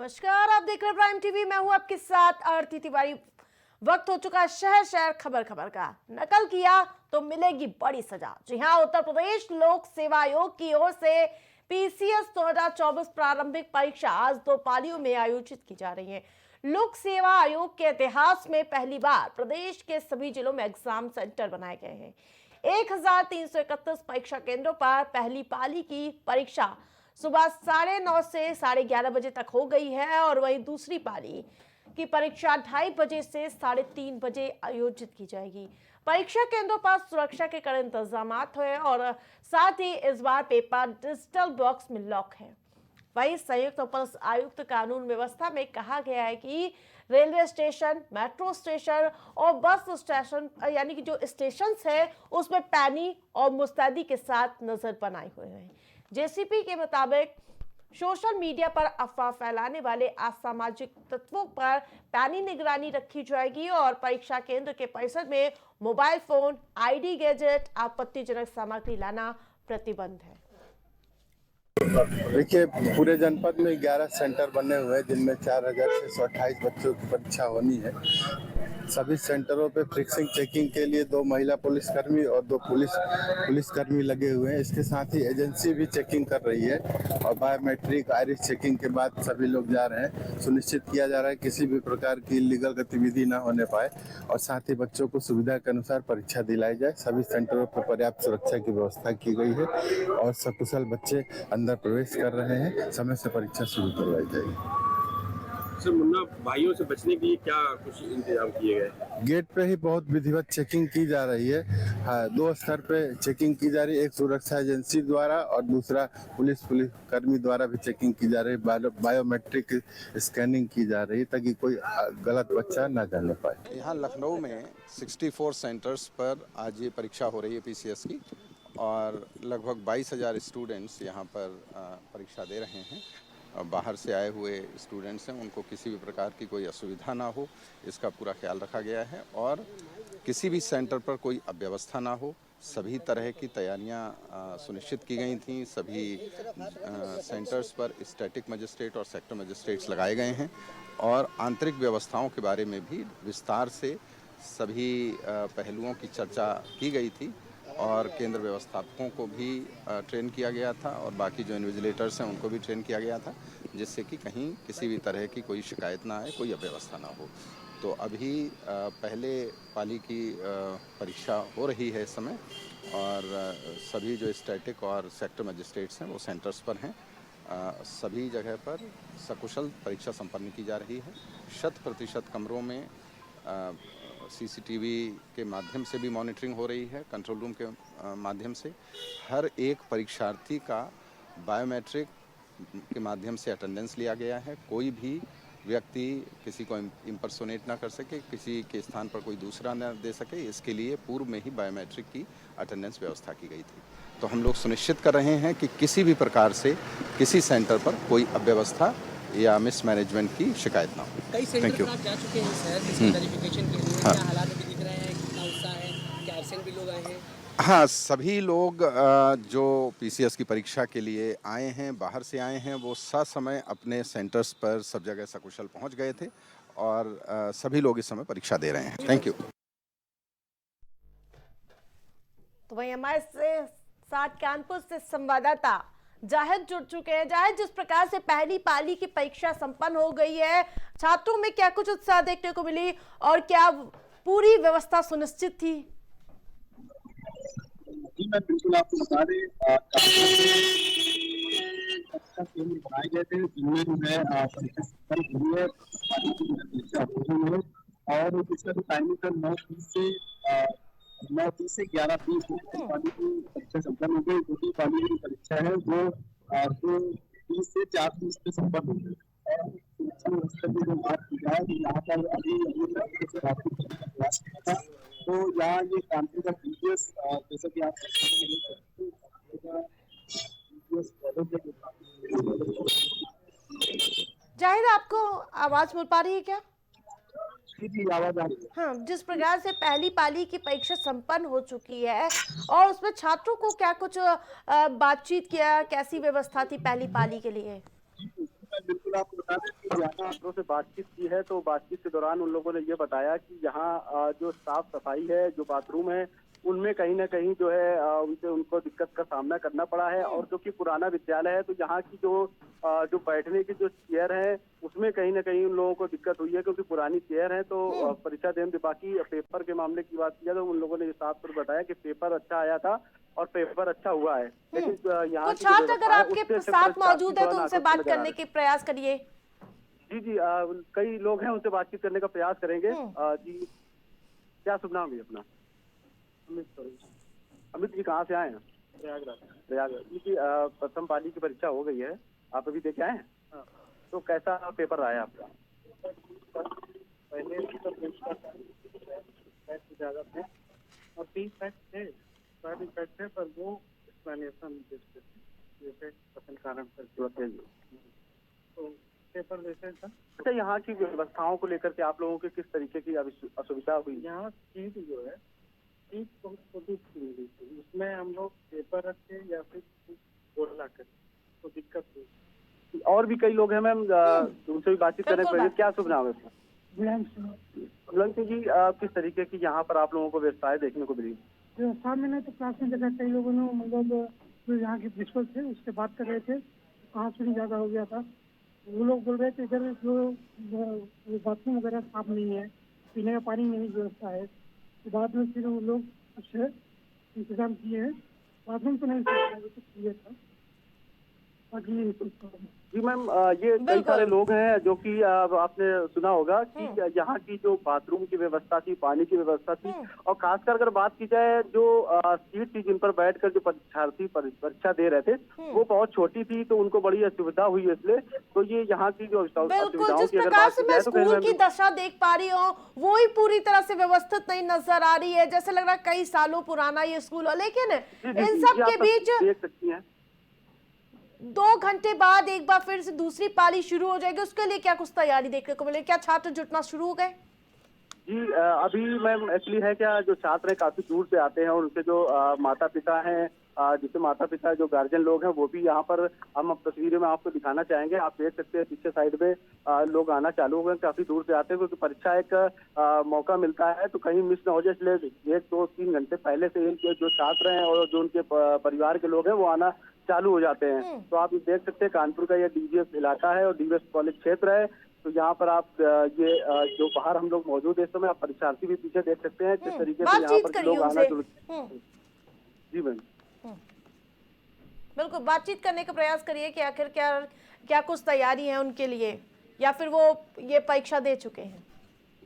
नमस्कार, आप देख रहे हैं प्राइम टीवी। मैं हूं आपके साथ आरती तिवारी। वक्त हो चुका शहर शहर खबर खबर का। नकल किया तो मिलेगी बड़ी सजा। जी हां, उत्तर प्रदेश लोक सेवा आयोग की ओर से पीसीएस 2024 प्रारंभिक परीक्षा आज 2 पालियों में आयोजित की जा रही है। लोक सेवा आयोग के इतिहास में पहली बार प्रदेश के सभी जिलों में एग्जाम सेंटर बनाए गए हैं। 1331 परीक्षा केंद्रों पर पहली पाली की परीक्षा सुबह 9:30 से 11:30 बजे तक हो गई है और वहीं दूसरी पाली की परीक्षा 2:30 बजे से 3:30 बजे आयोजित की जाएगी। परीक्षा केंद्रों पर सुरक्षा के कड़े इंतजाम हैं और साथ ही इस बार पेपर डिजिटल बॉक्स में लॉक है। वहीं संयुक्त पुलिस आयुक्त कानून व्यवस्था में कहा गया है कि रेलवे स्टेशन, मेट्रो स्टेशन और बस स्टेशन यानी कि जो स्टेशन है उसमें पैनी और मुस्तैदी के साथ नजर बनाए हुए हैं। जेसीपी के मुताबिक सोशल मीडिया पर अफवाह फैलाने वाले असामाजिक तत्वों पर पैनी निगरानी रखी जाएगी और परीक्षा केंद्र के परिसर में मोबाइल फोन, आईडी गैजेट, आपत्तिजनक सामग्री लाना प्रतिबंध है। देखिए, पूरे जनपद में 11 सेंटर बने हुए हैं जिनमें 4628 बच्चों की परीक्षा होनी है। सभी सेंटरों पे फिक्सिंग चेकिंग के लिए 2 महिला पुलिसकर्मी और 2 पुलिसकर्मी लगे हुए हैं। इसके साथ ही एजेंसी भी चेकिंग कर रही है और बायोमेट्रिक आइरिस चेकिंग के बाद सभी लोग जा रहे हैं। सुनिश्चित किया जा रहा है किसी भी प्रकार की इलीगल गतिविधि ना होने पाए और साथ ही बच्चों को सुविधा के अनुसार परीक्षा दिलाई जाए। सभी सेंटरों पर पर्याप्त सुरक्षा की व्यवस्था की गई है और सकुशल बच्चे अंदर प्रवेश कर रहे हैं। समय से परीक्षा शुरू करवाई जाएगी। सर, मुन्ना भाइयों से बचने के लिए क्या कुछ इंतजाम किए गए? गेट पे ही बहुत विधिवत चेकिंग की जा रही है। हाँ, 2 स्तर पे चेकिंग की जा रही है। एक सुरक्षा एजेंसी द्वारा और दूसरा पुलिसकर्मी द्वारा भी चेकिंग की जा रही है। बायोमेट्रिक स्कैनिंग की जा रही है ताकि कोई गलत बच्चा ना जाने पाए। यहाँ लखनऊ में 64 सेंटर्स पर आज ये परीक्षा हो रही है पीसीएस की और लगभग 22,000 स्टूडेंट्स यहाँ पर परीक्षा दे रहे हैं। बाहर से आए हुए स्टूडेंट्स हैं, उनको किसी भी प्रकार की कोई असुविधा ना हो, इसका पूरा ख्याल रखा गया है और किसी भी सेंटर पर कोई अव्यवस्था ना हो। सभी तरह की तैयारियां सुनिश्चित की गई थीं। सभी सेंटर्स पर स्टैटिक मजिस्ट्रेट और सेक्टर मजिस्ट्रेट्स लगाए गए हैं और आंतरिक व्यवस्थाओं के बारे में भी विस्तार से सभी पहलुओं की चर्चा की गई थी और केंद्र व्यवस्थापकों को भी ट्रेन किया गया था और बाकी जो इन्विजिलेटर्स हैं उनको भी ट्रेन किया गया था, जिससे कि कहीं किसी भी तरह की कोई शिकायत ना आए, कोई अव्यवस्था ना हो। तो अभी पहले पाली की परीक्षा हो रही है इस समय और सभी जो स्टैटिक और सेक्टर मजिस्ट्रेट्स हैं वो सेंटर्स पर हैं। सभी जगह पर सकुशल परीक्षा संपन्न की जा रही है। 100% कमरों में सीसीटीवी के माध्यम से भी मॉनिटरिंग हो रही है। कंट्रोल रूम के माध्यम से हर एक परीक्षार्थी का बायोमेट्रिक के माध्यम से अटेंडेंस लिया गया है। कोई भी व्यक्ति किसी को इम्पर्सोनेट ना कर सके, किसी के स्थान पर कोई दूसरा न दे सके, इसके लिए पूर्व में ही बायोमेट्रिक की अटेंडेंस व्यवस्था की गई थी। तो हम लोग सुनिश्चित कर रहे हैं कि किसी भी प्रकार से किसी सेंटर पर कोई अव्यवस्था या मिसमैनेजमेंट की शिकायत ना हो। कई सेंटर आप जा चुके हैं शहर के वेरिफिकेशन के लिए। क्या हालात अभी दिख रहे हैं, कितना उत्साह है, क्या एब्सेंट भी लोग आए हैं? हाँ, सभी लोग जो पीसीएस की परीक्षा के लिए आए हैं, बाहर से आए हैं, वो ससमय अपने सेंटर्स पर सब जगह सकुशल पहुंच गए थे और सभी लोग इस समय परीक्षा दे रहे हैं। Thank you. तो वहीं हमारे साथ कानपुर से संवाददाता जाहिद जुड़ चुके हैं। जाहिद, जिस प्रकार से पहली पाली की परीक्षा संपन्न हो गई है, छात्रों में क्या कुछ उत्साह देखने को मिली और क्या पूरी व्यवस्था सुनिश्चित थी? जी, मैं बिल्कुल आपको बता दें, परीक्षा केंद्र बनाए गए थे जिनमें जो है परीक्षा संपन्न हुई है। परीक्षा हुई है और इसका जो टाइमिंग था 9:30 से 11:30 पाली की परीक्षा संपन्न हो गई। दूसरी पाली की परीक्षा है वो 2:30 से 4:30 में संपन्न हो गई और सुरक्षा व्यवस्था की जो बात की जाए तो यहाँ पर प्रयास किया था। तो यहाँ ये कानपुर का पीसीएस, जैसा कि आप जाहिद, आपको आवाज मिल पा रही है क्या? जी, आवाज आ रही है। हाँ, जिस प्रकार से पहली पाली की परीक्षा संपन्न हो चुकी है और उसमें छात्रों को क्या कुछ बातचीत किया, कैसी व्यवस्था थी पहली पाली के लिए? बिल्कुल आपको बता दें कि लोगों से बातचीत की है, तो बातचीत के दौरान उन लोगों ने ये बताया कि यहाँ जो साफ सफाई है, जो बाथरूम है, उनमें कहीं ना कहीं जो है उनको दिक्कत का सामना करना पड़ा है। और जो कि पुराना विद्यालय है, तो यहाँ की जो बैठने की जो चेयर है, उसमें कहीं ना कहीं उन लोगों को दिक्कत हुई है, क्योंकि पुरानी चेयर है। तो परीक्षा देने बाकी पेपर के मामले की बात किया तो उन लोगों ने ये साफ तौर बताया कि पेपर अच्छा आया था और पेपर अच्छा हुआ है। लेकिन यहाँ तो छात्र अगर आपके साथ मौजूद है तो उनसे बात करने के प्रयास करिए। जी, कई लोग हैं, उनसे बातचीत करने का प्रयास करेंगे। जी, क्या शुभ नाम है अपना? अमित जी, कहाँ से आए हैं? प्रयागराज। जी, प्रथम पाली की परीक्षा हो गई है, आप अभी देख आए हैं? तो कैसा पेपर रहा है आपका? पहले तो ज्यादा थे और 30 फैक्ट थे, सारे फैक्ट थे, पर वो एक्सप्लेनेशन जैसे पसंद कारण तो पेपर जैसे था। अच्छा, यहाँ की व्यवस्थाओं को लेकर के आप लोगों के किस तरीके की असुविधा हुई? यहाँ सीट जो है, सीट बहुत छोटी मिली थी, उसमें हम लोग पेपर रखे या फिर बोर्ड ला कर, तो दिक्कत हुई। और भी कई लोग हैं मैम, उनसे भी बातचीत करने के लिए। क्या शुभ नाम है? बुलंद सिंह जी, किस तरीके की यहाँ पर आप लोगों को व्यवस्थाएं देखने को मिली? व्यवस्था में नहीं तो क्लास में देखा, कई लोगों ने मतलब जो यहाँ के प्रिंसिपल थे उससे बात कर रहे थे, कहाँ से ज्यादा हो गया था। वो लोग बोल रहे थे इधर जो बाथरूम वगैरह साफ नहीं है, पीने का पानी नहीं व्यवस्था है। तो बाद में फिर वो लोग कुछ इंतजाम किए हैं, बाथरूम तो नहीं किया था। जी मैम, ये कई सारे लोग हैं जो कि आपने सुना होगा कि यहाँ की जो बाथरूम की व्यवस्था थी, पानी की व्यवस्था थी, और खासकर अगर बात की जाए जो सीट थी जिन पर बैठकर जो परीक्षार्थी परीक्षा दे रहे थे, वो बहुत छोटी थी, तो उनको बड़ी असुविधा हुई। इसलिए तो ये यहाँ की जो बिल्कुल, जिस प्रकार से मैं स्कूल की दशा देख पा रही हूँ वो ही पूरी तरह से व्यवस्थित नहीं नजर आ रही है। जैसे लग रहा है कई सालों पुराना ये स्कूल हो, लेकिन इन सब के बीच देख सकती हैं 2 घंटे बाद एक बार फिर से दूसरी पाली शुरू हो जाएगी, उसके लिए क्या कुछ तैयारी देखने को मिलेगी? क्या छात्र जुटना शुरू हो गए? जी, अभी मैम एक्चुअली है क्या, जो छात्र हैं काफी दूर से आते हैं और उनके जो माता पिता हैं, जिससे माता पिता जो गार्जियन लोग हैं, वो भी यहाँ पर हम तस्वीरें में आपको दिखाना चाहेंगे। आप देख सकते हैं पीछे साइड में लोग आना चालू हो गए, काफी दूर से आते हैं, क्योंकि परीक्षा एक मौका मिलता है तो कहीं मिस ना हो जाए, इसलिए 1-2-3 घंटे पहले से इनके जो छात्र हैं और जो उनके परिवार के लोग हैं वो आना चालू हो जाते हैं। तो आप देख सकते हैं कानपुर का ये डीवीएस इलाका है और डीवीएस कॉलेज क्षेत्र है। तो यहाँ पर आप ये जो बाहर हम लोग मौजूद है इस समय, आप परीक्षार्थी भी पीछे देख सकते हैं किस तरीके से यहाँ पर लोग आना शुरू। जी मैम, बिल्कुल बातचीत करने का प्रयास करिए कि आखिर क्या कुछ तैयारी है उनके लिए, या फिर वो ये परीक्षा दे चुके हैं।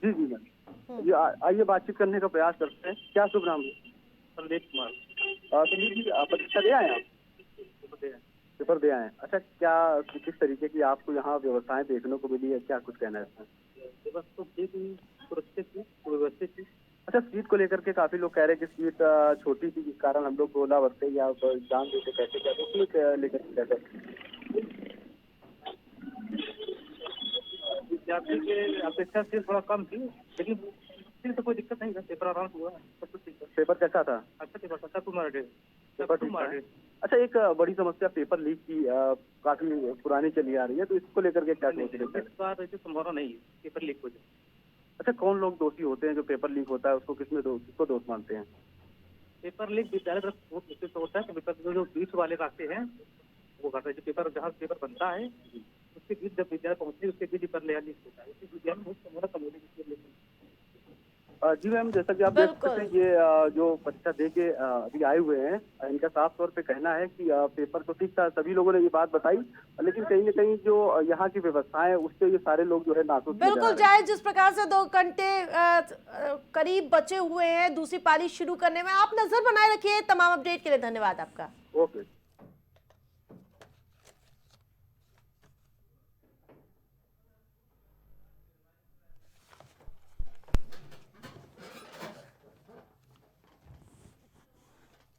जी जी मैम, आइए बातचीत करने का प्रयास करते हैं। क्या शुभ नाम है? संदीप कुमार। संदीप जी, परीक्षा दे आए आप? पेपर दे आए हैं। अच्छा, क्या किस तरीके की आपको यहाँ व्यवस्थाएं देखने को मिली है, क्या कुछ कहना है इसमें? बस तो ठीक सुरक्षित थी, व्यवस्थित थी। अच्छा, सीट को लेकर के काफी लोग कह रहे हैं कि सीट छोटी थी, जिस कारण हम लोग गोला भरते या एग्जाम देते, कैसे क्या उसमें लेकर कैसे? विद्यार्थी के अपेक्षा सीट थोड़ा कम थी, लेकिन सीट तो कोई दिक्कत नहीं था, पेपर आराम से हुआ, सब कुछ ठीक था। पेपर कैसा था? अच्छा पेपर था, सब पेपर ठीक था। अच्छा, एक बड़ी समस्या पेपर लीक की काफी पुरानी चली आ रही है, तो इसको लेकर के क्या सोच रहे हैं? इस बार ऐसी संभावना नहीं है पेपर लीक हो जाए। अच्छा, कौन लोग दोषी होते हैं जो पेपर लीक होता है, उसको किसको दोष मानते हैं? पेपर लीक विद्यालय तरफ बहुत मुश्किल से होता है, तो पेपर जो बीच वाले रास्ते हैं वो करते हैं, जो पेपर जहाँ पेपर बनता है उसके बीच जब विद्यालय पहुँचते हैं उसके बीच पेपर लीक होता है, इसलिए विद्यालय बहुत संभावना कम होने की। जी मैम, जैसा कि आप देख सकते हैं, ये जो परीक्षा दे के अभी आए हुए हैं, इनका साफ तौर पे कहना है कि पेपर तो ठीक था, सभी लोगों ने ये बात बताई, लेकिन कहीं न कहीं जो यहाँ की व्यवस्थाएं उससे ये सारे लोग जो है नाखुश। बिल्कुल जायज, जिस प्रकार से 2 घंटे करीब बचे हुए हैं दूसरी पाली शुरू करने में। आप नजर बनाए रखिए। तमाम अपडेट के लिए धन्यवाद आपका। ओके।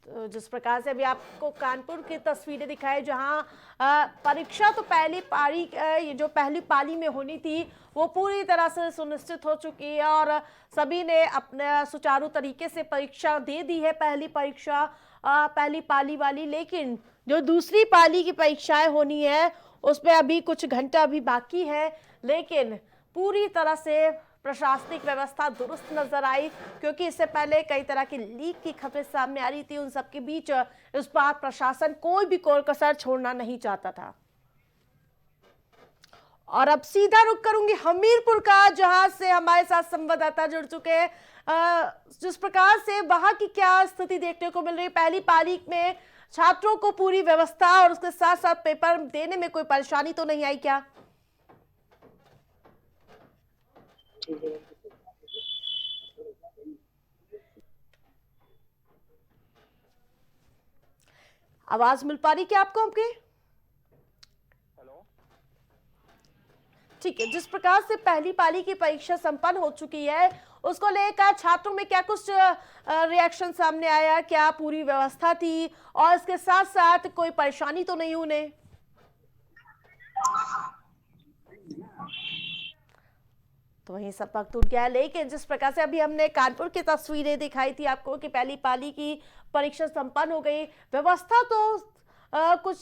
तो जिस प्रकार से अभी आपको कानपुर की तस्वीरें दिखाई, जहां परीक्षा तो पहली पाली में होनी थी वो पूरी तरह से सुनिश्चित हो चुकी है और सभी ने अपने सुचारू तरीके से परीक्षा दे दी है। पहली परीक्षा पहली पाली वाली, लेकिन जो दूसरी पाली की परीक्षाएं होनी है उसमें अभी कुछ घंटा भी बाकी है, लेकिन पूरी तरह से प्रशासनिक व्यवस्था दुरुस्त नजर आई, क्योंकि इससे पहले कई तरह की लीक की खबरें सामने आ रही थी। उन सब के बीच इस बार प्रशासन कोई भी कोर कसर छोड़ना नहीं चाहता था। और अब सीधा रुख करूंगी हमीरपुर का, जहां से हमारे साथ संवाददाता जुड़ चुके हैं। जिस प्रकार से वहां की क्या स्थिति देखने को मिल रही है, पहली पाली में छात्रों को पूरी व्यवस्था और उसके साथ साथ पेपर देने में कोई परेशानी तो नहीं आई क्या? आवाज मिल पा रही क्या आपको आपके? ठीक है, जिस प्रकार से पहली पाली की परीक्षा संपन्न हो चुकी है, उसको लेकर छात्रों में क्या कुछ रिएक्शन सामने आया? क्या पूरी व्यवस्था थी और इसके साथ साथ कोई परेशानी तो नहीं उन्हें? तो वहीं संपर्क टूट गया। लेकिन जिस प्रकार से अभी हमने कानपुर की तस्वीरें दिखाई थी आपको कि पहली पाली की परीक्षा संपन्न हो गई, व्यवस्था तो कुछ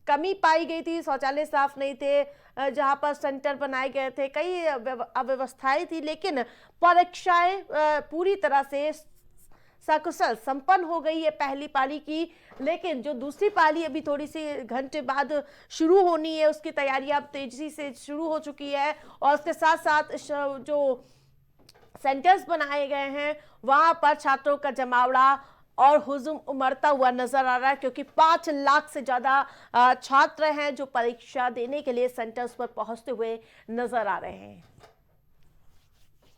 कमी पाई गई थी, शौचालय साफ नहीं थे, जहां पर सेंटर बनाए गए थे, कई अव्यवस्थाएं थी, लेकिन परीक्षाएं पूरी तरह से सकुशल संपन्न हो गई है पहली पाली की। लेकिन जो दूसरी पाली अभी थोड़ी सी घंटे बाद शुरू होनी है, उसकी तैयारी अब तेजी से शुरू हो चुकी है। और उसके साथ साथ जो सेंटर्स बनाए गए हैं वहां पर छात्रों का जमावड़ा और हुजूम उमड़ता हुआ नजर आ रहा है, क्योंकि 5 लाख से ज्यादा छात्र हैं जो परीक्षा देने के लिए सेंटर्स पर पहुंचते हुए नजर आ रहे हैं।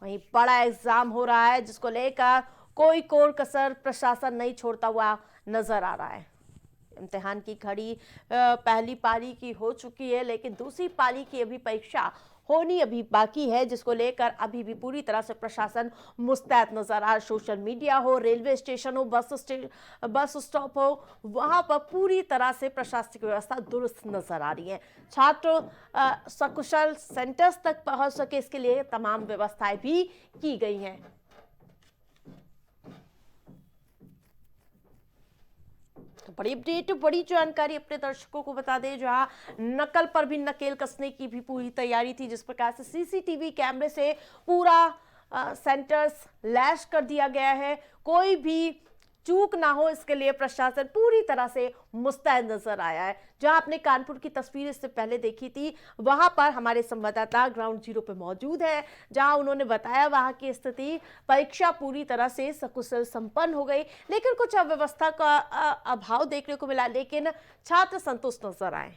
वहीं बड़ा एग्जाम हो रहा है, जिसको लेकर कोई कोर कसर प्रशासन नहीं छोड़ता हुआ नजर आ रहा है। इम्तिहान की घड़ी पहली पाली की हो चुकी है, लेकिन दूसरी पाली की अभी परीक्षा होनी अभी बाकी है, जिसको लेकर अभी भी पूरी तरह से प्रशासन मुस्तैद नजर आ रहा है। सोशल मीडिया हो, रेलवे स्टेशन हो, बस स्टॉप हो, वहां पर पूरी तरह से प्रशासनिक व्यवस्था दुरुस्त नजर आ रही है। छात्र सकुशल सेंटर्स तक पहुंच सके, इसके लिए तमाम व्यवस्थाएं भी की गई हैं। तो बड़ी अपडेट, बड़ी जानकारी अपने दर्शकों को बता दें, जहां नकल पर भी नकेल कसने की भी पूरी तैयारी थी। जिस प्रकार से सीसीटीवी कैमरे से पूरा सेंटर्स लैश कर दिया गया है, कोई भी चूक ना हो, इसके लिए प्रशासन पूरी तरह से मुस्तैद नजर आया है। जहां आपने कानपुर की तस्वीर इससे पहले देखी थी, वहां पर हमारे संवाददाता ग्राउंड जीरो पे मौजूद है, जहां उन्होंने बताया वहां की स्थिति, परीक्षा पूरी तरह से सकुशल संपन्न हो गई, लेकिन कुछ अव्यवस्था का अभाव देखने को मिला, लेकिन छात्र संतुष्ट नजर आए।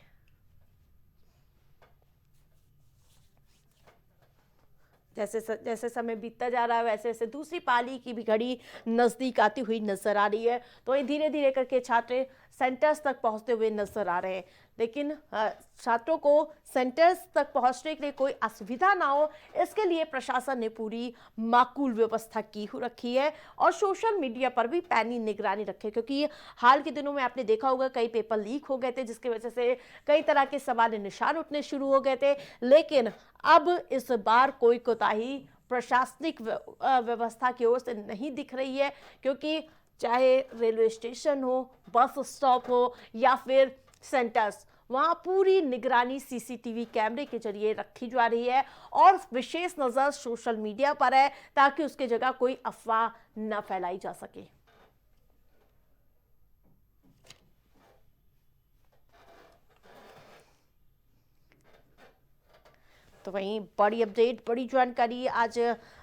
जैसे जैसे समय बीतता जा रहा है, वैसे वैसे दूसरी पाली की भी घड़ी नजदीक आती हुई नजर आ रही है। तो ये धीरे धीरे करके छात्र सेंटर्स तक पहुंचते हुए नजर आ रहे हैं, लेकिन छात्रों को सेंटर्स तक पहुंचने के लिए कोई असुविधा ना हो, इसके लिए प्रशासन ने पूरी माकूल व्यवस्था की रखी है और सोशल मीडिया पर भी पैनी निगरानी रखे, क्योंकि हाल के दिनों में आपने देखा होगा कई पेपर लीक हो गए थे, जिसकी वजह से कई तरह के सवाल निशान उठने शुरू हो गए थे। लेकिन अब इस बार कोई कोताही प्रशासनिक व्यवस्था की ओर से नहीं दिख रही है, क्योंकि चाहे रेलवे स्टेशन हो, बस स्टॉप हो या फिर सेंटर्स, वहां पूरी निगरानी सीसीटीवी कैमरे के जरिए रखी जा रही है और विशेष नजर सोशल मीडिया पर है, ताकि उसकी जगह कोई अफवाह न फैलाई जा सके। तो वहीं बड़ी अपडेट, बड़ी जानकारी, आज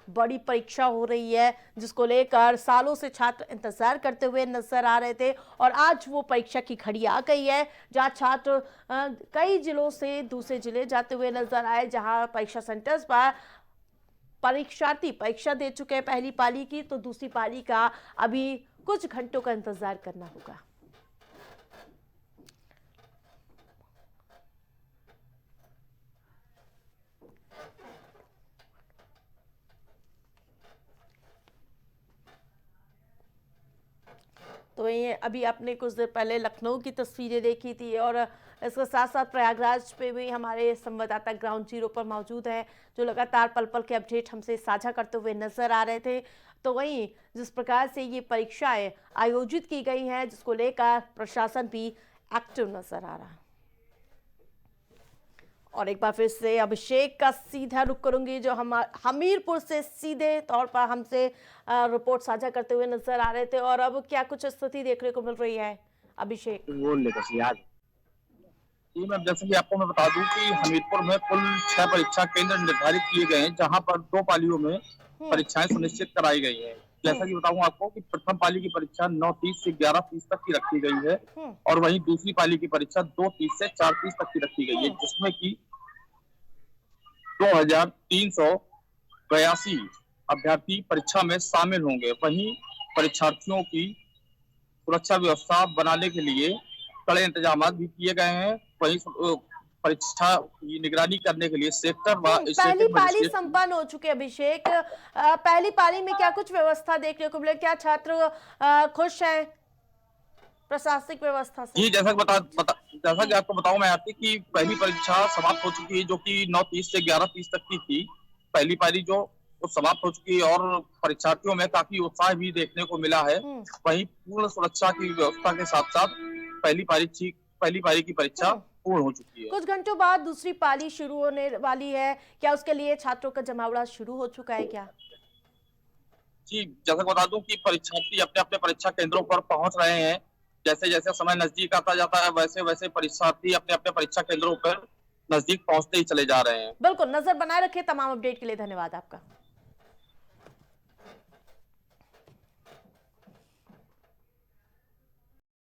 बड़ी परीक्षा हो रही है, जिसको लेकर सालों से छात्र इंतजार करते हुए नजर आ रहे थे और आज वो परीक्षा की घड़ी आ गई है, जहां छात्र कई जिलों से दूसरे जिले जाते हुए नजर आए, जहां परीक्षा सेंटर्स पर परीक्षार्थी परीक्षा दे चुके हैं पहली पाली की, तो दूसरी पाली का अभी कुछ घंटों का इंतजार करना होगा। तो ये अभी आपने कुछ देर पहले लखनऊ की तस्वीरें देखी थी और इसके साथ साथ प्रयागराज पे भी हमारे संवाददाता ग्राउंड जीरो पर मौजूद हैं, जो लगातार पल पल के अपडेट हमसे साझा करते हुए नजर आ रहे थे। तो वहीं जिस प्रकार से ये परीक्षाएं आयोजित की गई हैं, जिसको लेकर प्रशासन भी एक्टिव नजर आ रहा है। और एक बार फिर से अभिषेक का सीधा रुख करूंगी, जो हम हमीरपुर से सीधे तौर पर हमसे रिपोर्ट साझा करते हुए नजर आ रहे थे। और अब क्या कुछ स्थिति देखने को मिल रही है अभिषेक? जी मैम, जैसे कि आपको मैं बता दूं कि हमीरपुर में कुल 6 परीक्षा केंद्र निर्धारित किए गए हैं, जहां पर 2 पालियों में परीक्षाएं सुनिश्चित कराई गई हैं। जैसा कि बताऊं आपको कि प्रथम पाली की परीक्षा 9:30 से 11:30 तक की रखी गई है और वहीं दूसरी पाली की परीक्षा 2:30 से 4:30 तक की रखी गई है, जिसमें कि 2382 अभ्यर्थी परीक्षा में शामिल होंगे। वहीं परीक्षार्थियों की सुरक्षा व्यवस्था बनाने के लिए कड़े इंतजाम भी किए गए हैं। वहीं परीक्षा की निगरानी करने के लिए सेक्टर पहली पाली संपन्न हो चुके अभिषेक, पहली पाली में क्या कुछ व्यवस्था देखने को मिले? क्या छात्र खुश हैं प्रशासनिक व्यवस्था से? जी, जैसा कि आपको बताऊं मैं आती कि पहली परीक्षा समाप्त हो चुकी है, जो कि 9:30 से 11:30 तक की थी। पहली पाली जो समाप्त हो चुकी है और परीक्षार्थियों में काफी उत्साह भी देखने को मिला है। वहीं पूर्ण सुरक्षा की व्यवस्था के साथ साथ पहली पाली की परीक्षा पूर्ण हो चुकी है। कुछ घंटों बाद दूसरी पाली शुरू होने वाली है, क्या उसके लिए छात्रों का जमावड़ा शुरू हो चुका है क्या? जी, जैसा बता दूं कि परीक्षार्थी अपने अपने परीक्षा केंद्रों पर पहुंच रहे हैं। जैसे जैसे समय नजदीक आता जाता है, वैसे वैसे परीक्षार्थी अपने अपने परीक्षा केंद्रों पर नजदीक पहुंचते ही चले जा रहे हैं। बिल्कुल, नजर बनाए रखिए। तमाम अपडेट के लिए धन्यवाद आपका।